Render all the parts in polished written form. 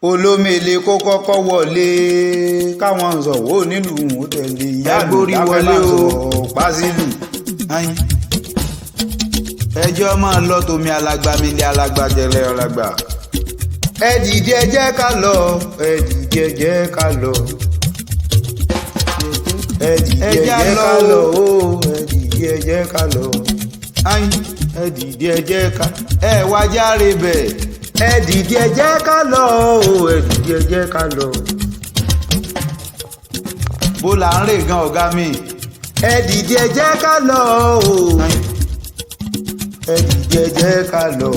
olómele kó kọ́kọ́ wọlé káwọn sọ̀wọ́ nílùú òun tẹ̀lé ìyá àgbórí wọlé o pásílù ẹjọ́ máa lọ tòmí alàgbà mi lé alàgbà jẹlẹ ọ̀làgbà ẹ dìde ẹ jẹ́ ká lọ ẹ dìde ẹ jẹ́ ká lọ ẹ dìde ẹ jẹ́ ká lọ o ẹ dìde ẹ jẹ́ ká lọ ẹ dìde ẹ jẹ́ ká ẹ wá járe bẹ́ẹ̀ ẹ dìde ẹ jẹ́ ká lọ o ẹ dìde ẹ jẹ́ ká lọ. bó la ń rè gan ọ̀gá mi. ẹ dìde ẹ jẹ́ ká lọ o ẹ dìde ẹ jẹ́ ká lọ.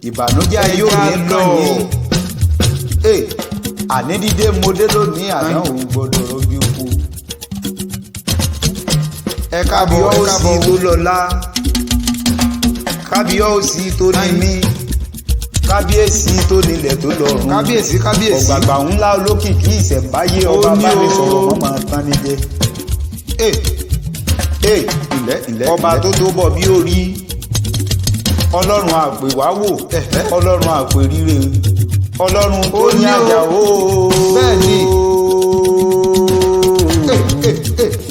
ìbànújẹ́ ayé ò ní lọ àní dídé mo dé lónìí àná òun gbọ́dọ̀ rọbí oko. ẹ kábíyọ̀sí tó lọ́lá kábíyọ̀sí tó ní mí kábíyèsí tó nílẹ̀ tó lọ́run kábíyèsí ọ̀gbàgbà ńlá olókìkí ìṣẹ̀ǹbáyé ọba bá mi sọ̀rọ̀ mọ́ máa tán ní jẹ. ọba tó tó bọ̀ bí orí ọlọ́run àpè wá wò ọlọ́run àpè ríre ọlọ́run tó ní Àjàó bẹ́ẹ̀ ni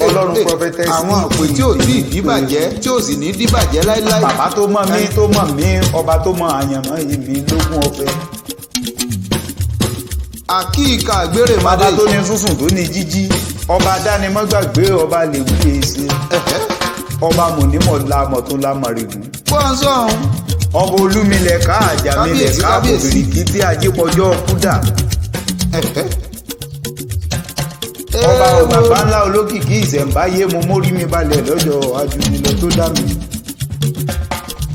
ọlọ́run prophetess àwọn àpè tí ò tí ì díbàjẹ́ tí ò sì ní díbàjẹ́ láíláí. bàbá tó mọ̀ mí ọba tó mọ̀ àyànmọ́ ibi lógún ọ̀fẹ́. àkíkà gbére madé. bàbá tó ní sísùn tó ní jíjí ọba dánimọ́gbàgbé ọba lè wúye ṣe ọba mọ̀nímọ̀ lamọ̀ tó lámọ̀ règùn. pọ́ńsọ̀n. ọba olúmilẹ̀ ká àjàmilẹ̀ ká òbìrìkì tí ajípọ̀jọ́ kúdà. ọba bàbá ńlá olókìkí ìṣẹ̀ǹbáyé mo mórí mi balẹ̀ lọ́jọ́ ajúnilọ tó dá mi.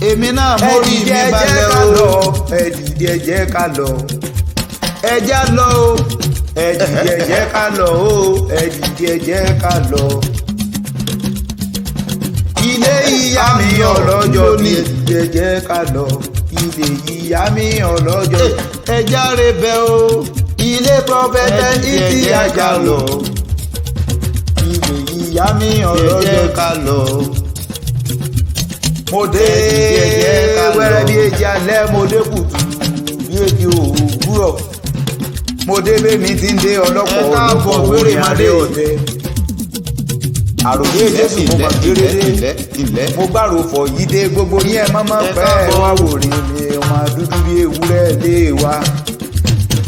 èmi náà mórí mi balẹ̀ o. ẹ dìde ẹ jẹ́ ká lọ ẹ já lọ o ẹ dìde ẹ jẹ́ ká lọ o ẹ dìde ẹ jẹ́ ká lọ. ilé ìyá mi ọlọ́jọ́ bí ẹ dìde ẹ jẹ́ ká lọ ilé ìyá mi ọlọ́jọ́ ẹ járe bẹ́ o. ilé prophetess E.T.Ajao Long ilé ìyá mi ọlọ́jọ́ ká lọ. mo dé wẹ́rẹ́ bí èjì alẹ́ mo dé kùtù bí èjì òwúrọ̀ mo dé bẹ́mi tí ń dé ọlọ́pọ̀ olùkọ́ wéré madé ọ̀dẹ. àròyé Jésù mo mà kéré dé mo gbàrò fọ̀ yí dé gbogbo yẹn mọ́mọ́ pẹ́ wá wò rí mi ọmọ dúdú bí ewúrẹ́ lé wa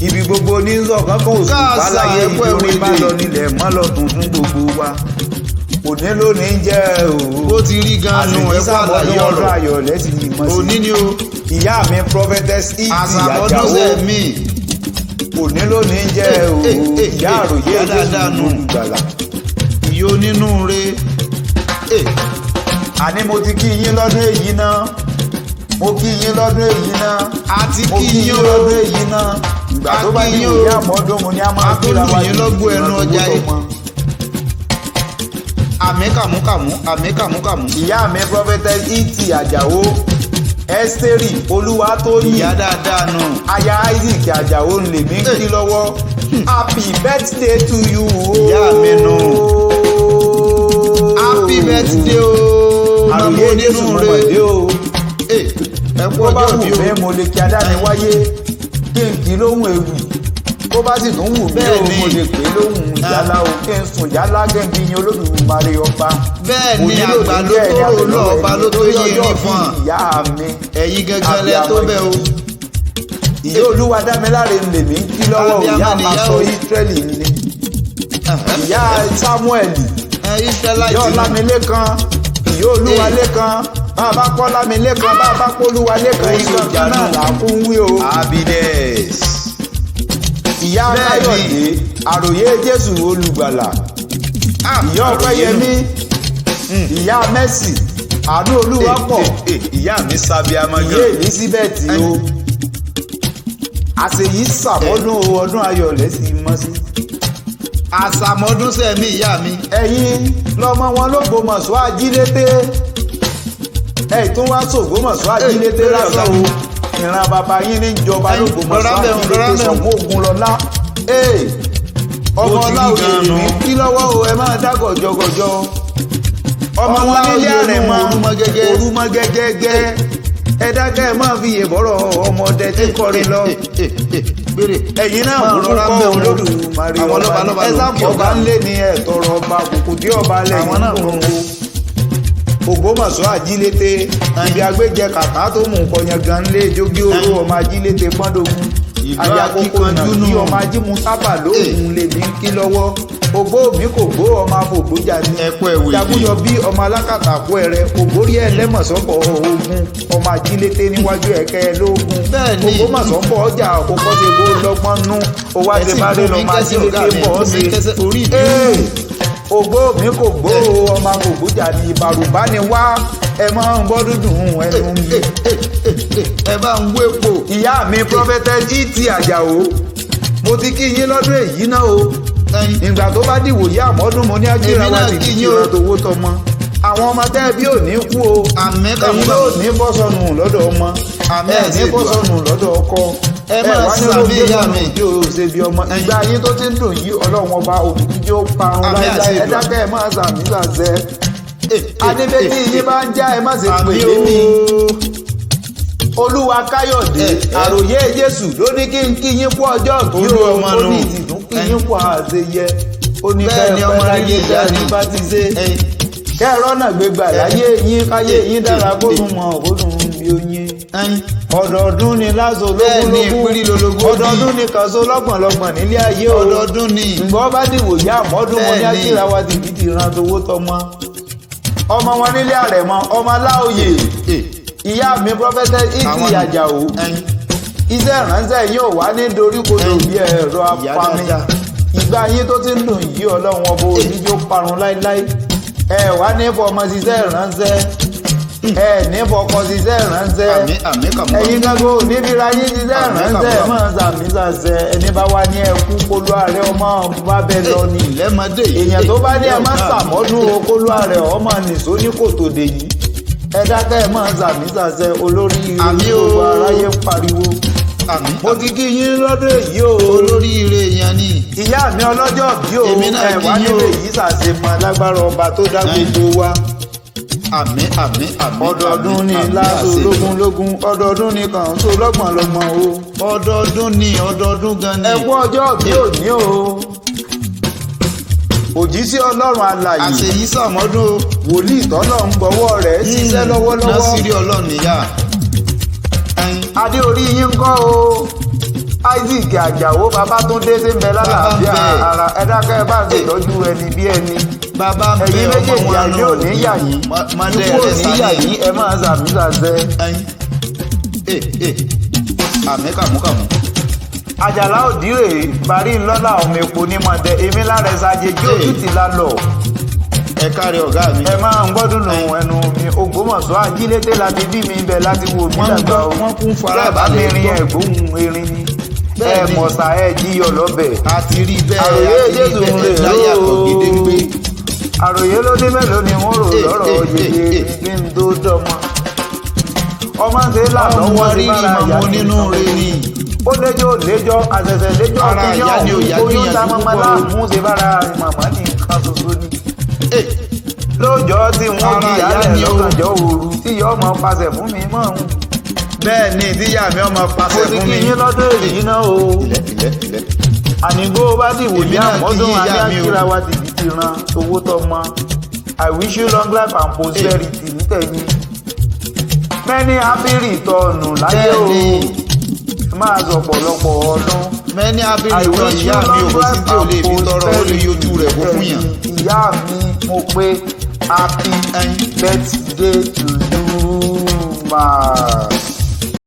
ibi gbogbo ní sọ̀kan kò sùn báláyé ibi orin bá lọ nílẹ̀ mọ́ lọ tuntun gbogbo wa òní lónìí jẹ́ o. bó ti rí gan-an ẹ̀kọ́ àlàyé ọ̀rọ̀ ayọ̀ lẹ́sìn ní mọ́ sí. òní ni o. ìyá mi prophetess E.T.Ajao Long òní lónìí jẹ́ o. ìyá àròyé Jésù olùgbàlà. ìyó nínú re. àní mo ti kí yín lọ́dún èyí náà mo kí yín lọ́dún èyí náà àti mo kí yín lọ́dún èyí náà ìgbà tó bá yín òye àmọ́dún mo ní a máa kíra wá yín lọ́gbọ́ ẹnu ọjà yìí. àmì kàmúkàmú. ìyá mi prophetess E.T.Ajao Ẹ́sítérì Olúwatóyìn ìyá dáadáa nù. aya Isaac Ajao ń lè mí kí lọ́wọ́ happy birthday to you o. ìyá mi nù. happy birthday o. àròyé Jésù mo mọ̀ dé o. ẹ kú bó bá ọjọ́ wù bí o. mí mo lè kí adáni wáyé kí n kí lóhùn ewì bó bá sì tún wù mí o mo lè pè lóhùn ìyálà o kí n sùn yálà gẹ́gẹ́ ní Olódùmarè ọba. bẹ́ẹ̀ ni àgbà ló tó lọ ọba ló tó yé irin fún un. ìyá mi ẹ̀yin gẹ́gẹ́ lẹ tó bẹ́ o. ìyá Olúwadámiláre ń lè mí kí lọ́wọ́ ìyá máa sọ Ísírẹ́lì ni ìyá Sámúẹ́lì ìyá Ọlámilékan ìyá Olúwalékan bàbá kọ́ Lámilékan bàbá kọ́ Olúwalékan ìkankan náà là á kún wí o. Abidez. ìyá Káyọ̀dé àròyé Jésù olùgbàlà ìyá Ọpẹ́yẹmí ìyá Mẹ́sì àánú Olúwapọ̀ ìyá mi sábíà máa ìyá Elizabeth o àṣeyí sàmọ́dún ọdún ayọ̀ lẹ́sìn mọ́ sí. àṣàmọ́dún sẹ́mi ìyá mi. ẹ̀yin lọ́mọ wọn l'Ógbómọ̀ṣọ́ Ajilete tún wá s'Ògbómọ̀ṣọ́ Ajilete lásán o ìran bàbá yín ní ìjọba l'Ógbómọ̀ṣọ́ Ajilete Ṣàngó Ògúnlọlá ọmọ ọláòyè mi kí lọ́wọ́ o ẹ máa dá gọ̀jọ̀gọ̀jọ̀ ọmọ wọn nílé Àrẹ̀mọ Orúmọ gẹ́gẹ́ ẹ dákẹ́ ẹ máa fi yèbọ̀rọ̀ ọmọdé tí kọrin lọ. ẹ̀yin náà kúkú kọ́ Olódùmarè ọba ẹ sábọ̀ bá ń lé ní ẹ̀tọ́rọ̀ ọba kùkù tí ọba lẹ́yìn gbòǹgbò. Ògbómọ̀ṣọ́ Àjílété ibi agbẹ́jẹ kàkà tó mú kọyàn gan lé jógí oró ọmọ Àjílété pọ́ndógún. àyà kókó náà kí ọmọ ajímú sábà lóògùn lè ní kí lọ́wọ́. ògbó mi kò gbó ọmọ afògbójà ni jagunjọ bí ọmọ alákàtà kó ẹrẹ ògbórí ẹlẹ́mọ̀sọ́pọ̀ ogun ọmọ Àjílété níwájú ẹ̀kẹ́ lóògùn. Ògbómọ̀ṣọ́ ọjà àkókò ṣe bó lọ́gbọ́n nú owó àti bàdé lọ́mọ Àjílété bọ̀ ọ́ ṣe. ògbó mi kò gbó ọmọ afògbójà ni ìbàrùbá ni wá ẹ máa ń gbọ́ dúdùn ẹnu mi. ẹ bá ń wé po. ìyá mi prophetess E.T.Ajao mo ti kí yín lọ́dún èyí náà o. ìgbà tó bá dìwò yá àmọ́dún mo ní ajíra wa ti kí yín tówó tọmọ. àwọn ọmọ tẹ́ bí ò ní kú o. ẹ̀yin ló ní bọ́ sọnù lọ́dọ̀ ọmọ. ẹ̀ ní bọ́ sọnù lọ́dọ̀ ọkọ. ẹ máa sàmì ìyá mi. yóò ṣe bí ọmọ. ìgbà yín tó ti ń dùn yí Ọlọ́run ọba òdìdí ó parun láíláí ẹ dákẹ́ ẹ máa sàmì sàṣẹ. adébẹ́tì yín bá ń já ẹ má ṣe pè é mi. Olúwa Káyọ̀dé àròyé Jésù ló ní kí n kí yín kú ọjọ́ bí o ó ní ìtìdún kí yín kú àṣeyẹ ó ní kẹ́ẹ̀pẹ́ láyé dání bá ti ṣe kẹ́ẹ̀rọ́ náà gbégbà láyé yín káyé yín dára kó dùn mọ́ kó dùn bí oyin. ọdọọdún ni láṣọ lógúnlógún ọdọọdún ni kàṣọ lọ́gbọ̀nlọ́gbọ̀n nílé ayé o ọdọọdún ni ǹgbọ́n bá dìbò yá àmọ́dún wọn ní akíra wa dìbìtì ran tówó tọmọ ọmọ wọn nílé àrẹ̀mọ ọmọ aláòyè ìyá mi prophetess E.T.Ajao iṣẹ́ ìránṣẹ́ yóò wá ní doríkodò bí ẹ̀rọ apami ìgbà yín tó ti ń dùn yí Ọlọ́run ọba oníjó parun láíláí ẹ wá ní fọmọ ṣiṣẹ́ ìránṣẹ́ ẹ ní fọkọ ṣiṣẹ́ ìránṣẹ́ ẹ̀yin gbogbo níbira yín ṣiṣẹ́ ìránṣẹ́ mọ̀ sàmì sàṣẹ ẹni bá wá ní ẹkú kólú ààrẹ ọmọ bá bẹ lọ ní èèyàn tó bá ní ẹ má sàmọ́dún kólú ààrẹ ọmọ nìṣó ní kòtòdè yìí ẹ dákẹ́ ẹ máa sàmì sàṣẹ olórí ire gbogbo aráyé ń pariwo. mo ti kí yín lọ́dún èyí o. olóríire yẹn ni. ìyá mi ọlọ́jọ́ bí o ẹ wá nílé yìí ṣàṣe mọ lágbára ọba tó dá gbogbo wa. àmín àmín àmín. ọdọọdún ni láṣọ lógúnlógún ọdọọdún ni kàn so lọ́gbọ̀nlọ́gbọ̀n o. ọdọọdún gan ni. ẹ kú ọjọ́ bí òní o. òjíṣẹ́ Ọlọ́run alààyè àṣeyí sàmọ́dún wòlíì tọ́lọ̀ ń gbọ́wọ́ rẹ̀ ṣiṣẹ́ lọ́wọ́lọ́wọ́ násìrí Ọlọ́run níyà. adé orí yín ń kọ́ o Isaac Àjàó Babátúndé ṣe ń bẹ lálàáfíà ara ẹ dákẹ́ ẹ bá ń ṣètọ́jú ẹni bí ẹni ẹ̀yin méjèèjì àyè ò ní yà yín ikú ò ní yà yín ẹ máa sàmì sàṣẹ. àmì kàmúkàmú. Àjàlá òdìrè parí ńlọ́lá ọmọ epo ní mọ̀tẹ́ èmi lára ẹ̀sàjẹ́ jí ojú ti la lọ. ẹ káre ọ̀gá mi. ẹ máa ń gbọ́dún nù ẹnu mi Ògbómọ̀ṣọ́ Àjílété láti bí mi bẹ̀ láti wo mi dàgbà o. wọ́n kún fara balẹ̀ rin ẹ̀gbóhùn erin ni. ẹ mọ̀sá ẹ jíyọ̀ lọ́bẹ̀. àti rí bẹ́ẹ̀ àròyé Jésù ń rè láyàtọ̀ gédéńgbé. àròyé ló dé mélòó ni wọ́n rò lọ́rọ̀ yeye kí n tó dọ́mọ. ọmọ ṣe là lọ́wọ́ sí bára ìyá nínú rẹ̀ ni. ó léjọ́ àṣẹ̀ṣẹ̀ léjọ́ kíyàn oyún ta mọ́mọ́ láàmú ṣe bára màmá ní nǹkan ṣoṣo ni. lóòjọ́ tí wọ́n kí ìyálẹ̀ lọ́gànjọ́ òru tí ìyá ọmọ pàṣẹ fún mi mọ́ òun. bẹ́ẹ̀ ni tíyá mi ọmọ pàṣẹ fún mi. mo ti kí yín lọ́dún èyí náà o. ànígbó bá dìwò ní àmọ́dún ayé àkíra wa tìbí ti ran owó tọmọ. I wish you long life and prosperity nítẹ̀yìn. many happy return láyé o máa sọ pọ̀lọpọ̀ ọdún. mẹ́ni abirìtàn ìyá mi ò sí tí ò lè fi tọrọ olóyè ojú rẹ̀ kó fún yàn. ìyá mi mo pé happy birthday to you ma.